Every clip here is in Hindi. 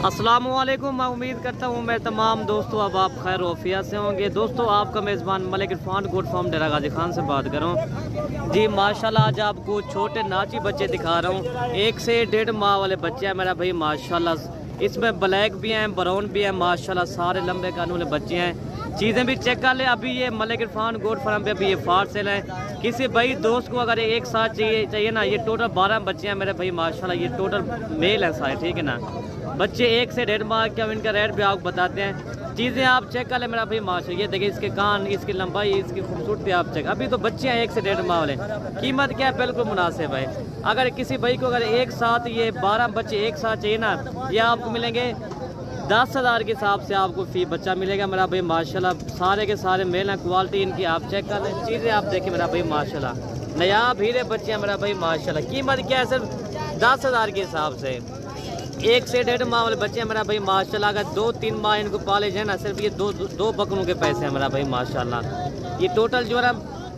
अस्सलाम वालेकुम। मैं उम्मीद करता हूँ मैं तमाम दोस्तों अब आप खैर वफिया से होंगे। दोस्तों आपका मेज़बान मलिक इरफान गोट फार्म डेरा गाजी खान से बात कर रहा हूँ जी। माशाल्लाह आज आपको छोटे नाची बच्चे दिखा रहा हूँ। 1 से 1.5 माह वाले बच्चे हैं मेरा भाई माशाल्लाह। इसमें ब्लैक भी हैं, ब्राउन भी हैं माशाल्लाह। सारे लंबे कान वाले बच्चे हैं। चीज़ें भी चेक कर ले। अभी ये मलिक इरफान गोट फार्म पे अभी ये फार सेल है। किसी भाई दोस्त को अगर एक साथ चाहिए ना, ये टोटल 12 बच्चे हैं मेरे भाई माशाल्लाह। ये टोटल मेल हैं सारे, ठीक है ना। बच्चे 1 से 1.5 माह के, हम इनका रेट भी आपको बताते हैं। चीज़ें आप चेक कर ले मेरा भाई माशाल्लाह। ये देखिए इसके कान, इसकी लंबाई, इसकी खूबसूरती आप चेक। अभी तो बच्चे हैं 1 से 1.5 माह वाले। कीमत क्या है? बिल्कुल मुनासिब है। अगर किसी भाई को अगर एक साथ ये 12 बच्चे एक साथ चाहिए ना, ये आपको मिलेंगे 10,000 के हिसाब से आपको फी बच्चा मिलेगा मेरा भाई माशाल्लाह। सारे के सारे मेल हैं। क्वालिटी इनकी आप चेक कर लें। चीज़ें आप देखें मेरा भाई माशाल्लाह। नयाब हीरे बच्चे हैं मेरा भाई माशाल्लाह। कीमत क्या है? सिर्फ 10,000 के हिसाब से। 1 से 1.5 माह वाले बच्चे हैं मेरा भाई माशाल्लाह। अगर 2-3 माह इनको पाले जाए ना, सिर्फ ये दो बकरों के पैसे हैं मेरा भाई माशाल्लाह। ये टोटल जो है ना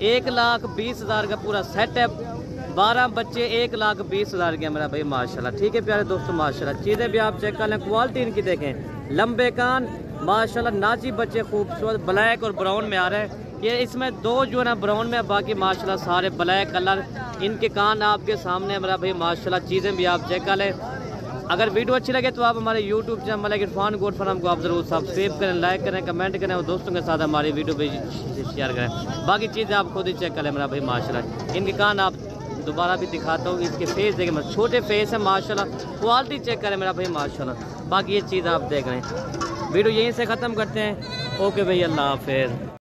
1,20,000 का पूरा सेट है। 12 बच्चे 1,20,000 के मेरा भाई माशाल्लाह। ठीक है प्यारे दोस्तों माशाल्लाह। चीज़ें भी आप चेक कर लें। क्वालिटी इनकी देखें। लंबे कान माशाल्लाह। नाची बच्चे खूबसूरत ब्लैक और ब्राउन में आ रहे हैं। ये इसमें 2 जो है ना ब्राउन में, बाकी माशाल्लाह सारे ब्लैक कलर। इनके कान आपके सामने मेरा भाई माशाल्लाह। चीज़ें भी आप चेक कर लें। अगर वीडियो अच्छी लगे तो आप हमारे YouTube channel Malik Irfan goat farm को आप ज़रूर सब्सक्राइब करें, लाइक करें, कमेंट करें और दोस्तों के साथ हमारी वीडियो भी शेयर करें। बाकी चीज़ें आप खुद ही चेक करें मेरा भाई माशाल्लाह। इनके कान आप दोबारा भी दिखाता हूँ। इसके फेस देखें, छोटे फेस है माशाल्लाह। क्वालिटी चेक करें मेरा भाई माशाल्लाह। बाकी ये चीज़ आप देख रहे हैं। वीडियो यहीं से ख़त्म करते हैं। ओके भाई, अल्लाह हाफिज़।